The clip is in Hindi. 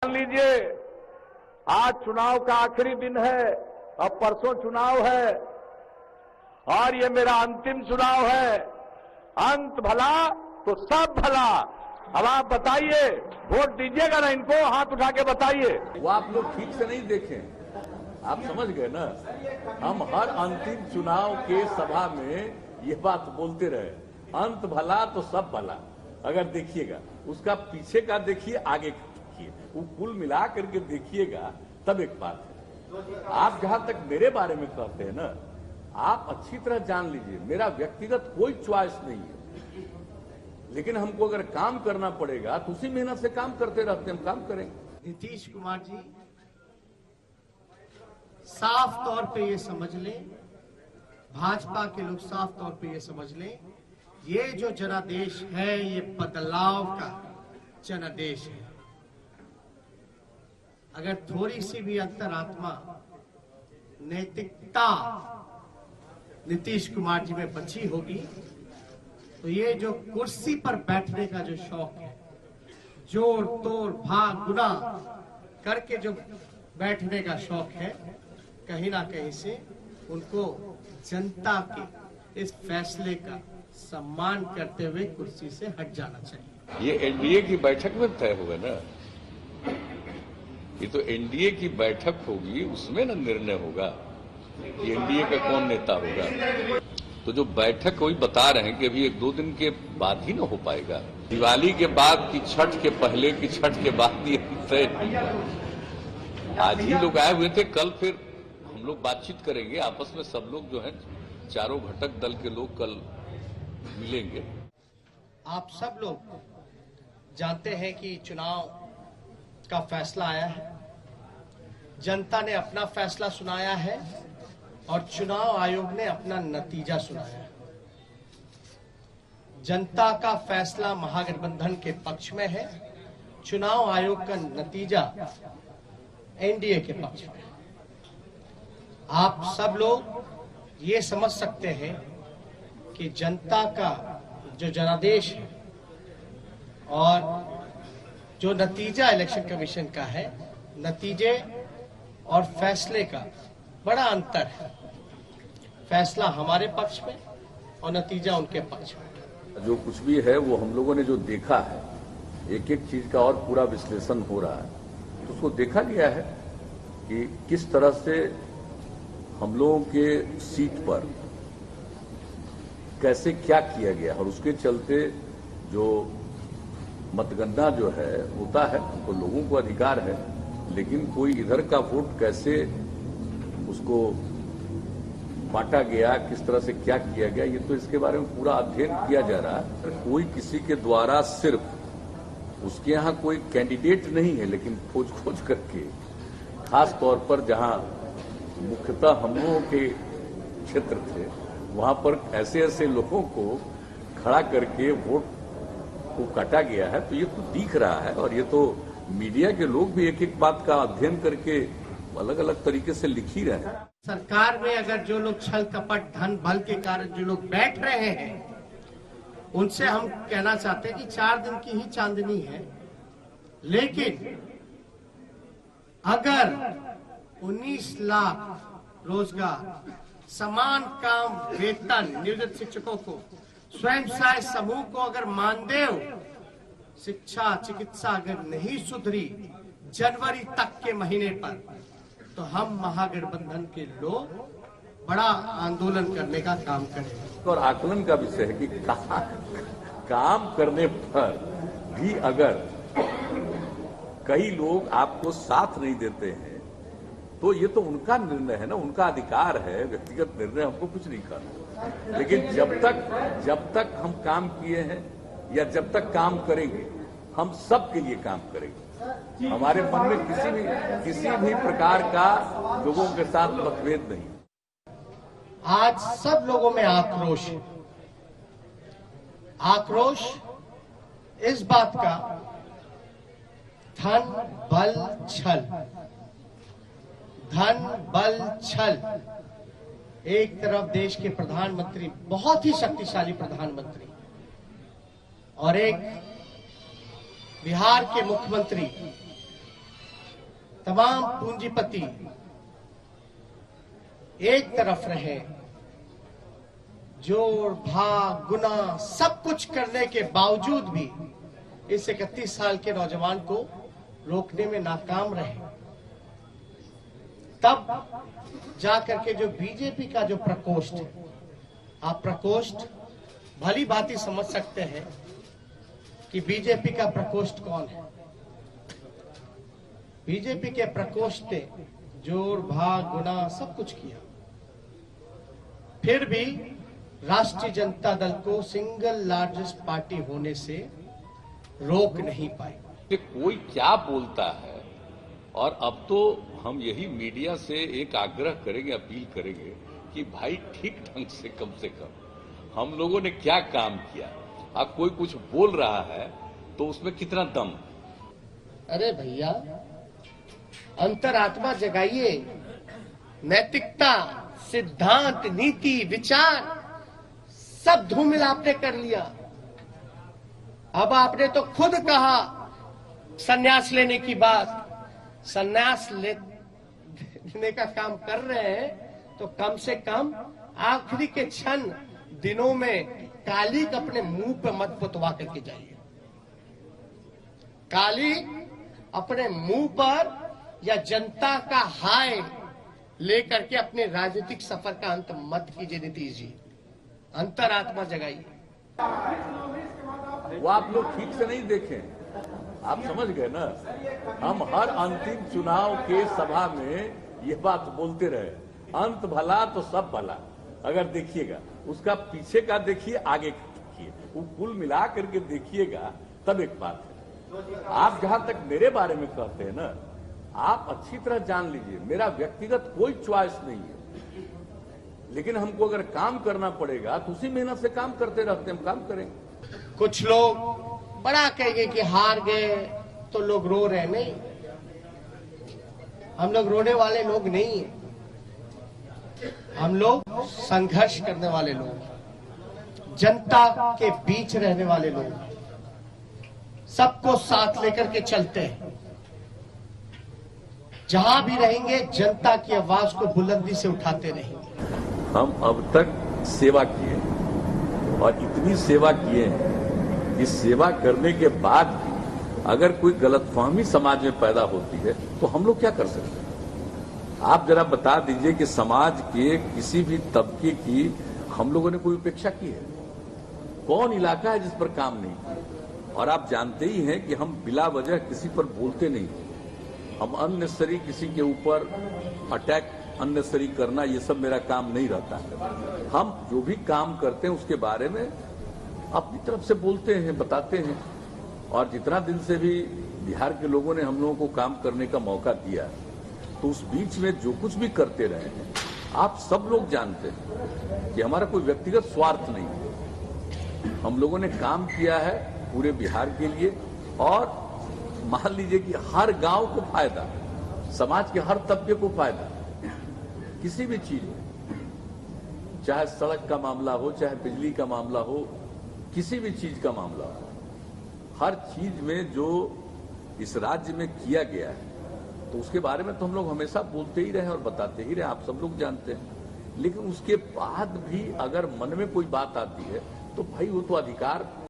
मान लीजिए आज चुनाव का आखिरी दिन है, अब परसों चुनाव है और ये मेरा अंतिम चुनाव है। अंत भला तो सब भला। अब आप बताइए, वोट दीजिएगा ना इनको? हाथ उठा के बताइए। वो आप लोग ठीक से नहीं देखें, आप समझ गए ना। हम हर अंतिम चुनाव के सभा में ये बात बोलते रहे, अंत भला तो सब भला। अगर देखिएगा उसका पीछे का देखिए, आगे का देखिए, वो कुल मिला करके देखिएगा तब एक बात है। आप जहां तक मेरे बारे में कहते हैं ना, आप अच्छी तरह जान लीजिए मेरा व्यक्तिगत कोई च्वाइस नहीं है, लेकिन हमको अगर काम करना पड़ेगा तो उसी मेहनत से काम करते रहते हम काम करेंगे। नीतीश कुमार जी साफ तौर पे ये समझ लें, भाजपा के लोग साफ तौर पे ये समझ लें, ये जो जनादेश है ये बदलाव का जनादेश है। अगर थोड़ी सी भी अंतरात्मा नैतिकता नीतीश कुमार जी में बची होगी तो ये जो कुर्सी पर बैठने का जो शौक है, जोड़ तोड़ भाग गुना करके जो बैठने का शौक है, कहीं ना कहीं से उनको जनता के इस फैसले का सम्मान करते हुए कुर्सी से हट जाना चाहिए। ये एनडीए की बैठक में तय होगा ना, ये तो एनडीए की बैठक होगी, उसमें ना निर्णय होगा कि एनडीए का कौन नेता होगा। तो जो बैठक वही बता रहे हैं कि अभी 1-2 दिन के बाद ही ना हो पाएगा। दिवाली के बाद की छठ के पहले की छठ के बाद ये तय नहीं हुआ। आज ही लोग आए हुए थे, कल फिर हम लोग बातचीत करेंगे आपस में, सब लोग जो है चारों घटक दल के लोग कल मिलेंगे। आप सब लोग जानते हैं कि चुनाव का फैसला आया है, जनता ने अपना फैसला सुनाया है और चुनाव आयोग ने अपना नतीजा सुनाया है। जनता का फैसला महागठबंधन के पक्ष में है, चुनाव आयोग का नतीजा एनडीए के पक्ष में है। आप सब लोग ये समझ सकते हैं कि जनता का जो जनादेश है और जो नतीजा इलेक्शन कमीशन का है, नतीजे और फैसले का बड़ा अंतर है। फैसला हमारे पक्ष में और नतीजा उनके पक्ष में। जो कुछ भी है वो हम लोगों ने जो देखा है, एक एक चीज का और पूरा विश्लेषण हो रहा है, तो उसको देखा गया है कि किस तरह से हम लोगों के सीट पर कैसे क्या किया गया, और उसके चलते जो मतगणना जो है होता है तो लोगों को अधिकार है, लेकिन कोई इधर का वोट कैसे उसको बांटा गया, किस तरह से क्या किया गया, ये तो इसके बारे में पूरा अध्ययन किया जा रहा है। कोई किसी के द्वारा सिर्फ उसके यहाँ कोई कैंडिडेट नहीं है, लेकिन खोज खोज करके खास तौर पर जहां मुख्यतः हम लोगों के क्षेत्र थे वहां पर ऐसे ऐसे लोगों को खड़ा करके वोट को काटा गया है। तो ये तो दिख रहा है, और ये तो मीडिया के लोग भी एक एक बात का अध्ययन करके अलग अलग तरीके से लिख ही रहे हैं। सरकार में अगर जो लोग छल कपट धन बल के कारण जो लोग बैठ रहे हैं, उनसे हम कहना चाहते हैं कि 4 दिन की ही चांदनी है, लेकिन अगर 19 लाख रोजगार, समान काम वेतन नियोजित शिक्षकों को, स्वयं सहायता समूह को अगर मानदेय, शिक्षा चिकित्सा अगर नहीं सुधरी जनवरी तक के महीने पर, तो हम महागठबंधन के लोग बड़ा आंदोलन करने का काम करेंगे। और आकलन का विषय है कि काम करने पर भी अगर कई लोग आपको साथ नहीं देते हैं तो ये तो उनका निर्णय है ना, उनका अधिकार है, व्यक्तिगत निर्णय हमको कुछ नहीं करना। लेकिन जब तक हम काम किए हैं या जब तक काम करेंगे, हम सब के लिए काम करेंगे। हमारे मन में किसी भी प्रकार का लोगों के साथ मतभेद नहीं। आज सब लोगों में आक्रोश है, आक्रोश इस बात का, धन बल छल, धन बल छल। एक तरफ देश के प्रधानमंत्री, बहुत ही शक्तिशाली प्रधानमंत्री, और एक बिहार के मुख्यमंत्री तमाम पूंजीपति एक तरफ रहे, जोड़ भाग गुना सब कुछ करने के बावजूद भी इस 31 साल के नौजवान को रोकने में नाकाम रहे, तब जाकर के जो बीजेपी का जो प्रकोष्ठ है, आप प्रकोष्ठ भली भांति समझ सकते हैं कि बीजेपी का प्रकोष्ठ कौन है। बीजेपी के प्रकोष्ठ ने जोड़ भाग गुना सब कुछ किया, फिर भी राष्ट्रीय जनता दल को सिंगल लार्जेस्ट पार्टी होने से रोक नहीं पाई। कि कोई क्या बोलता है, और अब तो हम यही मीडिया से एक आग्रह करेंगे, अपील करेंगे कि भाई ठीक ढंग से कम हम लोगों ने क्या काम किया। अब कोई कुछ बोल रहा है तो उसमें कितना दम। अरे भैया, अंतरात्मा जगाइए, नैतिकता, सिद्धांत, नीति, विचार सब धूमिल आपने कर लिया। अब आपने तो खुद कहा संन्यास लेने की बात, संन्यास लेने का काम कर रहे हैं तो कम से कम आखिरी के क्षण दिनों में काली अपने मुंह पे मत पुतवा करके जाइए। काली अपने मुंह पर या जनता का हाय लेकर के अपने राजनीतिक सफर का अंत मत कीजिए। नीतीश जी, अंतरात्मा जगाइए। वो आप लोग ठीक से नहीं देखें, आप समझ गए ना। हम हर अंतिम चुनाव के सभा में ये बात बोलते रहे, अंत भला तो सब भला। अगर देखिएगा उसका पीछे का देखिए, आगे का देखिए, वो कुल मिला करके देखिएगा तब एक बात है। आप जहां तक मेरे बारे में कहते हैं ना, आप अच्छी तरह जान लीजिए मेरा व्यक्तिगत कोई च्वाइस नहीं है, लेकिन हमको अगर काम करना पड़ेगा तो उसी मेहनत से काम करते रहते हम काम करेंगे। कुछ लोग बड़ा कहेंगे कि हार गए तो लोग रो रहे, नहीं, हम लोग रोने वाले लोग नहीं हैं। हम लोग संघर्ष करने वाले लोग, जनता के बीच रहने वाले लोग, सबको साथ लेकर के चलते हैं। जहां भी रहेंगे जनता की आवाज को बुलंदी से उठाते रहेंगे। हम अब तक सेवा किए और इतनी सेवा किए हैं, इस सेवा करने के बाद भी अगर कोई गलतफहमी समाज में पैदा होती है तो हम लोग क्या कर सकते हैं। आप जरा बता दीजिए कि समाज के किसी भी तबके की हम लोगों ने कोई उपेक्षा की है? कौन इलाका है जिस पर काम नहीं किया? और आप जानते ही हैं कि हम बिला वजह किसी पर बोलते नहीं, हम अननेसेसरी किसी के ऊपर अटैक अननेसेसरी करना, ये सब मेरा काम नहीं रहता है। हम जो भी काम करते हैं उसके बारे में अपनी तरफ से बोलते हैं, बताते हैं। और जितना दिन से भी बिहार के लोगों ने हम लोगों को काम करने का मौका दिया, तो उस बीच में जो कुछ भी करते रहे हैं, आप सब लोग जानते हैं कि हमारा कोई व्यक्तिगत स्वार्थ नहीं है। हम लोगों ने काम किया है पूरे बिहार के लिए, और मान लीजिए कि हर गांव को फायदा, समाज के हर तबके को फायदा, किसी भी चीज में, चाहे सड़क का मामला हो, चाहे बिजली का मामला हो, किसी भी चीज का मामला हो, हर चीज में जो इस राज्य में किया गया है तो उसके बारे में तो हम लोग हमेशा बोलते ही रहे और बताते ही रहे, आप सब लोग जानते हैं। लेकिन उसके बाद भी अगर मन में कोई बात आती है तो भाई वो तो अधिकार